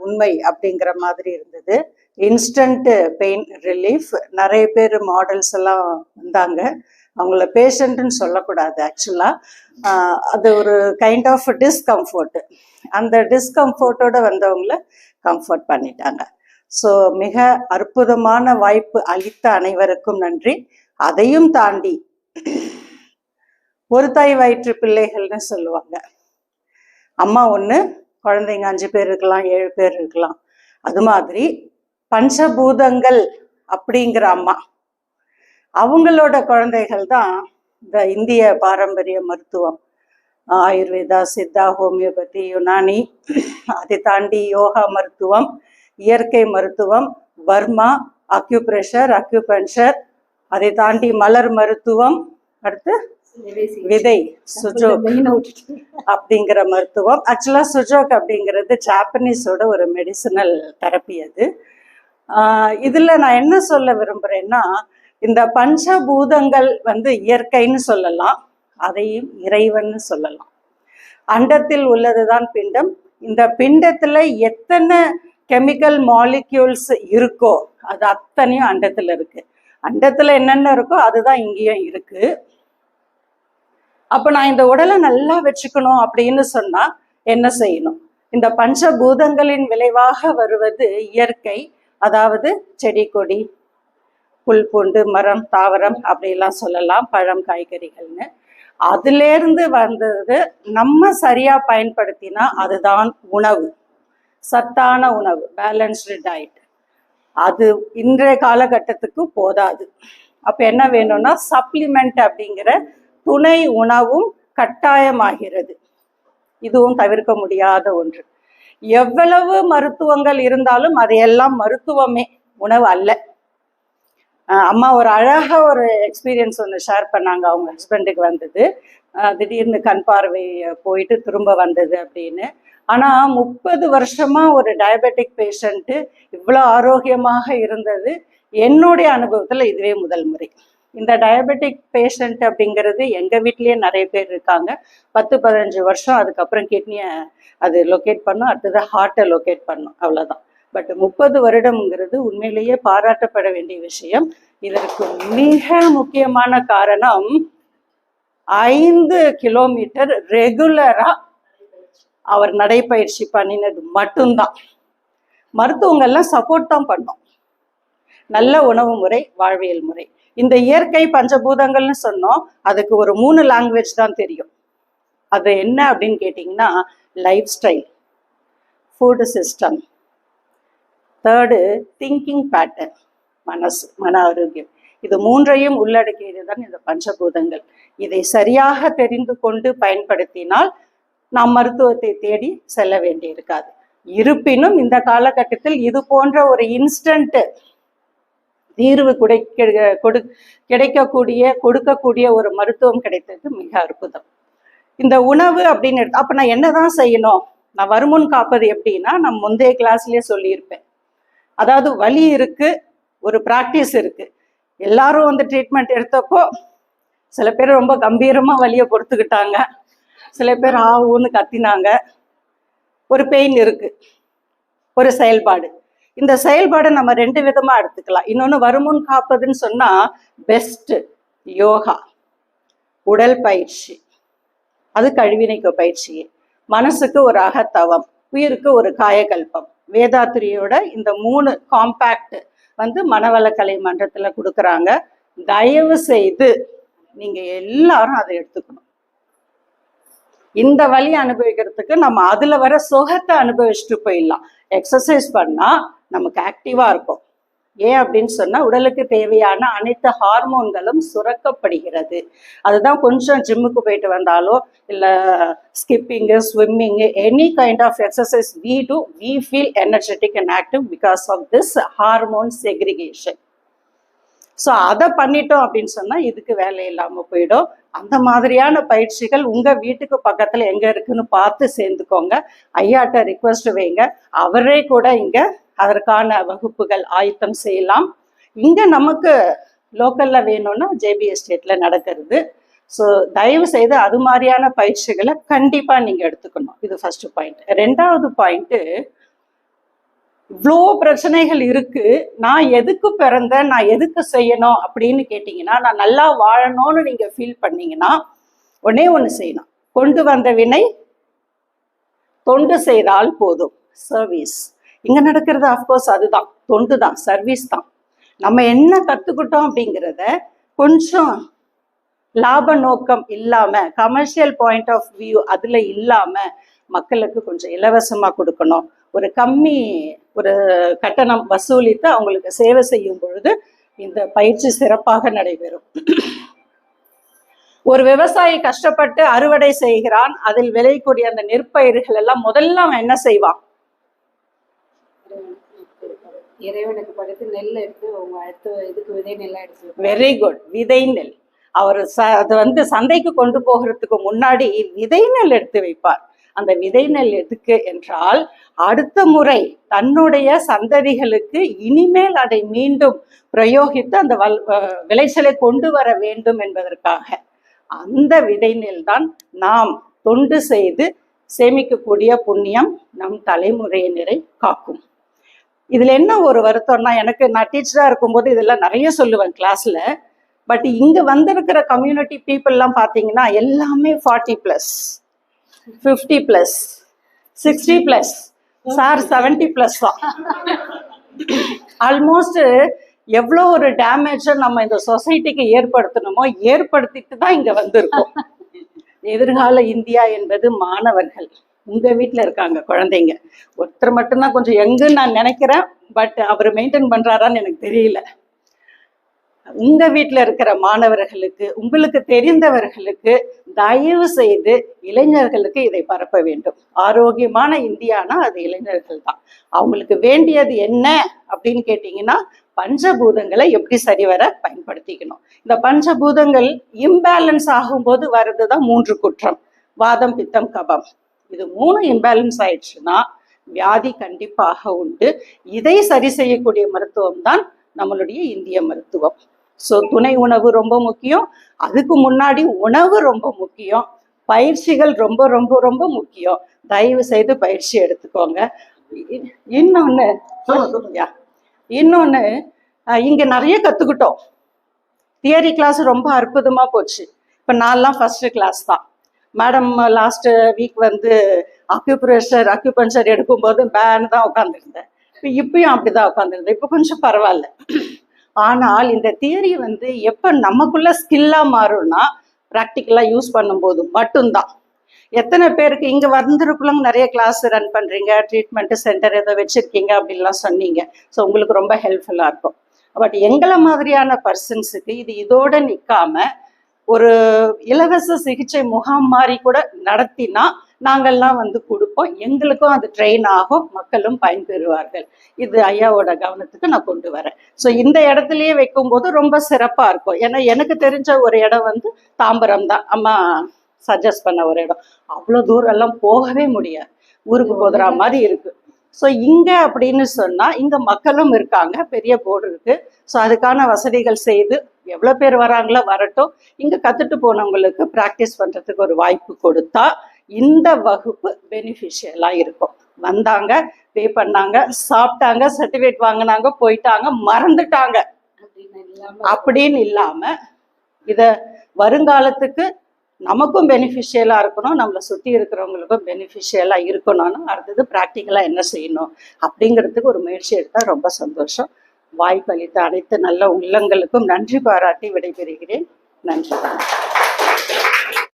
உண்மை அப்படிங்கிற மாதிரி இருந்தது. Instant pain relief. நிறைய பேர் மாடல்ஸ் எல்லாம் வந்தாங்க. அவங்கள பேஷண்ட்டுன்னு சொல்லக்கூடாது ஆக்சுவலாக. அது ஒரு கைண்ட் ஆஃப் டிஸ்கம்ஃபர்ட். அந்த டிஸ்கம்ஃபர்ட்டோடு வந்தவங்கள கம்ஃபர்ட் பண்ணிட்டாங்க. ஸோ மிக அற்புதமான வாய்ப்பு அளித்த அனைவருக்கும் நன்றி. அதையும் தாண்டி ஒரு தாய் வயிற்று பிள்ளைகள்னு சொல்லுவாங்க. அம்மா ஒன்று, குழந்தைங்க 5 பேர் இருக்கலாம், 7 பேர் இருக்கலாம். அது மாதிரி பஞ்சபூதங்கள் அப்படிங்கிற அம்மா, அவங்களோட குழந்தைகள் தான் இந்த இந்திய பாரம்பரிய மருத்துவம். ஆயுர்வேதா, சித்தா, ஹோமியோபதி, யுனானி, அதை தாண்டி யோகா மருத்துவம், இயற்கை மருத்துவம், பர்மா, அக்யூப்ரெஷர், அக்யூபஞ்சர், அதை தாண்டி மலர் மருத்துவம், அடுத்து விதை சுஜோக் அப்படிங்கிற மருத்துவம். ஆக்சுவலாக சுஜோக் அப்படிங்கிறது ஜாப்பனீஸோட ஒரு மெடிசினல் தெரப்பி. அது இதில் நான் என்ன சொல்ல விரும்புகிறேன்னா, இந்த பஞ்சபூதங்கள் இயற்கைன்னு சொல்லலாம், அதையும் இறைவன்னு சொல்லலாம். அண்டத்தில் உள்ளதுதான் பிண்டம். இந்த பிண்டத்தில் எத்தனை கெமிக்கல் மாலிக்யூல்ஸ் இருக்கோ அது அத்தனையும் அண்டத்தில் இருக்கு. அண்டத்தில் என்னென்ன இருக்கோ அதுதான் இங்கேயும் இருக்கு. அப்போ நான் இந்த உடலை நல்லா வச்சுக்கணும் அப்படின்னு சொன்னா என்ன செய்யணும்? இந்த பஞ்சபூதங்களின் விளைவாக வருவது இயற்கை, அதாவது செடி கொடி, புல் பூண்டு, மரம், தாவரம் அப்படிலாம் சொல்லலாம், பழம், காய்கறிகள்னு. அதுலேருந்து வந்தது நம்ம சரியா பயன்படுத்தினா அதுதான் உணவு, சத்தான உணவு, பேலன்ஸ்டு டயட். அது இன்றைய காலகட்டத்துக்கு போதாது. அப்போ என்ன வேணும்னா சப்ளிமெண்ட் அப்படிங்கிற துணை உணவும் கட்டாயமாகிறது. இதுவும் தவிர்க்க முடியாத ஒன்று. எவ்வளவு மருத்துவங்கள் இருந்தாலும் அதையெல்லாம் மருத்துவமே, உணவு அல்ல. அம்மா ஒரு அழகாக ஒரு எக்ஸ்பீரியன்ஸ் ஒன்று ஷேர் பண்ணாங்க. அவங்க ஹஸ்பண்டுக்கு வந்தது, திடீர்னு கண் பார்வை போயிட்டு திரும்ப வந்தது அப்படின்னு. ஆனால் 30 வருஷமாக ஒரு டயபெட்டிக் பேஷண்ட்டு இவ்வளோ ஆரோக்கியமாக இருந்தது என்னுடைய அனுபவத்தில் இதுவே முதல் முறை. இந்த டயபெட்டிக் பேஷண்ட் அப்படிங்கிறது எங்கள் வீட்லேயே நிறைய பேர் இருக்காங்க. 10-15 வருஷம், அதுக்கப்புறம் கிட்னியை அது லொக்கேட் பண்ணும், அடுத்தது ஹார்ட்டை லொக்கேட் பண்ணும், அவ்வளோதான். பட் 30 வருடம்ங்கிறது உண்மையிலேயே பாராட்டப்பட வேண்டிய விஷயம். இதற்கு மிக முக்கியமான காரணம் 5 கிலோமீட்டர் ரெகுலராக அவர் நடைப்பயிற்சி பண்ணினது மட்டும்தான். மருத்துவங்கள்லாம் சப்போர்ட் தான் பண்ணோம். நல்ல உணவு முறை, வாழ்வியல் முறை. இந்த இயற்கை பஞ்சபூதங்கள்னு சொன்னோம், அதுக்கு ஒரு 3 லாங்குவேஜ் தான் தெரியும். அது என்ன அப்படின்னு கேட்டிங்கன்னா, life style, food system, third thinking pattern, மனசு, மன ஆரோக்கியம். இது 3ஐயும் உள்ளடக்கியது தான் இந்த பஞ்சபூதங்கள். இதை சரியாக தெரிந்து கொண்டு பயன்படுத்தினால் நாம் மருத்துவத்தை தேடி செல்ல வேண்டியிருக்காது. இருப்பினும் இந்த காலகட்டத்தில் இது போன்ற ஒரு இன்ஸ்டன்ட் தீர்வு கொடுக்கக்கூடிய ஒரு மருத்துவம் கிடைத்தது மிக அற்புதம். இந்த உணவு அப்படின்னு அப்போ நான் என்னதான் செய்யணும்? நான் வருமுன் காப்பது எப்படின்னா, நான் முந்தைய கிளாஸ்லயே சொல்லியிருப்பேன். அதாவது வலி இருக்கு, ஒரு ப்ராக்டிஸ் இருக்கு. எல்லாரும் ட்ரீட்மெண்ட் எடுத்தப்போ சில பேர் ரொம்ப கம்பீரமாக வலியை பொறுத்துக்கிட்டாங்க, சில பேர் ஆவுன்னு கத்தினாங்க. ஒரு பெயின் இருக்கு, ஒரு செயல்பாடு. இந்த செயல்பாடை நம்ம 2 விதமாக எடுத்துக்கலாம். இன்னொன்று வருமுன் காப்பதுன்னு சொன்னால் பெஸ்ட் யோகா, உடல் பயிற்சி, அது கழிவினைக்கு பயிற்சியே. மனசுக்கு ஒரு அகத்தவம், உயிருக்கு ஒரு காயகல்பம். வேதாத்திரியோட இந்த 3 காம்பேக்ட் மனவளக்கலை மன்றத்தில் கொடுக்குறாங்க. தயவு செய்து நீங்கள் எல்லாரும் அதை எடுத்துக்கணும். இந்த வலி அனுபவிக்கிறதுக்கு நம்ம அதில் வர சுகத்தை அனுபவிச்சுட்டு போயிடலாம். எக்ஸசைஸ் பண்ணால் நமக்கு ஆக்டிவாக இருக்கும். ஏன் அப்படின்னு சொன்னால் உடலுக்கு தேவையான அனைத்து ஹார்மோன்களும் சுரக்கப்படுகிறது. அதுதான் கொஞ்சம் ஜிம்முக்கு போயிட்டு வந்தாலோ இல்லை skipping, swimming, any kind of exercise we feel energetic and active because of this hormone segregation. So அதை பண்ணிட்டோம் அப்படின்னு சொன்னால் இதுக்கு வேலை இல்லாமல் போயிடும். அந்த மாதிரியான பயிற்சிகள் உங்கள் வீட்டுக்கு பக்கத்தில் எங்கே இருக்குன்னு பார்த்து சேர்ந்துக்கோங்க. ஐயாட்ட ரிக்வெஸ்ட் வைங்க, அவரே கூட இங்கே அதற்கான வகுப்புகள் ஆயத்தம் செய்யலாம். இங்கே நமக்கு லோக்கலில் வேணும்னா ஜேபி எஸ்டேட்டில் நடக்கிறது. ஸோ தயவு செய்து அது மாதிரியான பயிற்சிகளை கண்டிப்பாக நீங்கள் எடுத்துக்கணும். இது ஃபர்ஸ்ட் பாயிண்ட். 2வது பாயிண்ட்டு, இவ்வளோ பிரச்சனைகள் இருக்கு, நான் எதுக்கு பிறந்தேன், நான் எதுக்கு செய்யணும் அப்படின்னு கேட்டிங்கன்னா, நான் நல்லா வாழணும்னு நீங்க ஃபீல் பண்ணீங்கன்னா ஒன்னே ஒன்று செய்யணும். கொண்டு வந்த வினை தொண்டு செய்தால் போதும். சர்வீஸ் இங்க நடக்கிறது அஃப்கோர்ஸ் அதுதான், தொண்டு தான், சர்வீஸ் தான். நம்ம என்ன கத்துக்கிட்டோம் அப்படிங்கிறத கொஞ்சம் லாப நோக்கம் இல்லாம, கமர்ஷியல் பாயிண்ட் ஆஃப் வியூ அதுல இல்லாம மக்களுக்கு கொஞ்சம் இலவசமா கொடுக்கணும், ஒரு கம்மி ஒரு கட்டணம் வசூலித்து அவங்களுக்கு சேவை செய்யும் பொழுது இந்த பயிற்சி சிறப்பாக நடைபெறும். ஒரு விவசாயி கஷ்டப்பட்டு அறுவடை செய்கிறான், அதில் விளையக்கூடிய அந்த நெற்பயிர்கள் எல்லாம் முதல்ல அவன் என்ன செய்வான்? இறைவனுக்கு படைத்து நெல் எடுத்து அடுத்து இதுக்கு விதை நெல்லா எடுத்து. வெரி குட், விதை நெல். அவர் அது சந்தைக்கு கொண்டு போகிறதுக்கு முன்னாடி விதை நெல் எடுத்து வைப்பார். அந்த விதை நெல் எதுக்கு என்றால், அடுத்த முறை தன்னுடைய சந்ததிகளுக்கு இனிமேல் அதை மீண்டும் பிரயோகித்து அந்த விளைச்சலை கொண்டு வர வேண்டும் என்பதற்காக. அந்த விதை நெல் தான் நாம் தொண்டு செய்து சேமிக்கக்கூடிய புண்ணியம் நம் தலைமுறையினரை காக்கும். இதுல என்ன ஒரு வருத்தம்னா, நான் டீச்சரா இருக்கும்போது இதெல்லாம் நிறைய சொல்லுவேன் கிளாஸ்ல. பட் இங்க வந்திருக்கிற கம்யூனிட்டி பீப்புள்லாம் பார்த்தீங்கன்னா எல்லாமே 40+, 50+, 60+, சார் 70+ தான். ஆல்மோஸ்ட் எவ்வளோ ஒரு டேமேஜை நம்ம இந்த சொசைட்டிக்கு ஏற்படுத்தணுமோ ஏற்படுத்திட்டு தான் இங்க வந்திருக்கோம். எதிர்கால இந்தியா என்பது மாணவர்கள். உங்க வீட்டில் இருக்காங்க குழந்தைங்க. ஒருத்தர் மட்டும்தான் கொஞ்சம் எங்குன்னு நான் நினைக்கிறேன், பட் அவர் மெயின்டைன் பண்றாரான்னு எனக்கு தெரியல. உங்க வீட்டில் இருக்கிற மாணவர்களுக்கு, உங்களுக்கு தெரிந்தவர்களுக்கு தயவு செய்து இளைஞர்களுக்கு இதை பரப்ப வேண்டும். ஆரோக்கியமான இந்தியானா அது இளைஞர்கள் தான். அவங்களுக்கு வேண்டியது என்ன அப்படின்னு கேட்டீங்கன்னா, பஞ்சபூதங்களை எப்படி சரிவர பயன்படுத்திக்கணும். இந்த பஞ்சபூதங்கள் இம்பேலன்ஸ் ஆகும்போது வர்றதுதான் 3 குற்றம்: வாதம், பித்தம், கபம். இது 3 இம்பேலன்ஸ் ஆயிடுச்சுன்னா வியாதி கண்டிப்பாக உண்டு. இதை சரி செய்யக்கூடிய மருத்துவம் தான் நம்மளுடைய இந்திய மருத்துவம். ஸோ துணை உணவு ரொம்ப முக்கியம், அதுக்கு முன்னாடி உணவு ரொம்ப முக்கியம், பயிற்சிகள் ரொம்ப ரொம்ப ரொம்ப முக்கியம். தயவு செய்து பயிற்சி எடுத்துக்கோங்க. இன்னொன்னு இங்க நிறைய கத்துக்கிட்டோம். தியரி கிளாஸ் ரொம்ப அற்புதமா போச்சு. இப்ப நான்லாம் ஃபர்ஸ்ட் கிளாஸ் தான். மேடம் லாஸ்ட் வீக் அக்யூபஞ்சர் எடுக்கும்போது பேன் தான் உட்காந்துருந்தேன். இப்பயும் அப்படிதான் உட்காந்துருந்தேன். இப்போ கொஞ்சம் பரவாயில்ல. ஆனால் இந்த தியரி எப்ப நமக்குள்ள ஸ்கில்லா மாறும்னா, ப்ராக்டிக்கலா யூஸ் பண்ணும்போது மட்டும்தான். எத்தனை பேருக்கு இங்க வந்திருக்குள்ளங்க நிறைய கிளாஸ் ரன் பண்றீங்க, ட்ரீட்மெண்ட் சென்டர் ஏதோ வச்சிருக்கீங்க அப்படின்லாம் சொன்னீங்க. ஸோ உங்களுக்கு ரொம்ப ஹெல்ப்ஃபுல்லா இருக்கும். பட் எங்களை மாதிரியான பர்சன்ஸுக்கு இது இதோட நிற்காம ஒரு இலவச சிகிச்சை முகாம் மாதிரி கூட நடத்தினா நாங்கள்லாம் கொடுப்போம். எங்களுக்கும் அது ட்ரெயின் ஆகும், மக்களும் பயன்பெறுவார்கள். இது ஐயாவோட கவனத்துக்கு நான் கொண்டு வரேன். ஸோ இந்த இடத்துலயே வைக்கும்போது ரொம்ப சிறப்பாக இருக்கும். ஏன்னா எனக்கு தெரிஞ்ச ஒரு இடம் தாம்பரம் தான். அம்மா சஜஸ்ட் பண்ண ஒரு இடம். அவ்வளோ தூரம் எல்லாம் போகவே முடியாது, ஊருக்கு போதுற மாதிரி இருக்கு. ஸோ இங்கே அப்படின்னு சொன்னால் இங்கே மக்களும் இருக்காங்க, பெரிய போர்டு இருக்கு. ஸோ அதுக்கான வசதிகள் செய்து எவ்வளோ பேர் வராங்களோ வரட்டும். இங்கே கற்றுட்டு போனவங்களுக்கு ப்ராக்டிஸ் பண்ணுறதுக்கு ஒரு வாய்ப்பு கொடுத்தா இந்த வகுப்பு பெனிஃபிஷியலாக இருக்கும். வந்தாங்க, பே பண்ணாங்க, சாப்பிட்டாங்க, சர்டிஃபிகேட் வாங்கினாங்க, போயிட்டாங்க, மறந்துட்டாங்க அப்படின்னு இல்லாமல் இதை வருங்காலத்துக்கு நமக்கும் பெனிஃபிஷியலாக இருக்கணும், நம்மளை சுற்றி இருக்கிறவங்களுக்கும் பெனிஃபிஷியலாக இருக்கணும்னு அடுத்தது ப்ராக்டிக்கலாக என்ன செய்யணும் அப்படிங்கிறதுக்கு ஒரு முயற்சி எடுத்தால் ரொம்ப சந்தோஷம். வாய்ப்பளித்த அனைத்து நல்ல உள்ளங்களுக்கும் நன்றி பாராட்டி விடைபெறுகிறேன். நன்றி.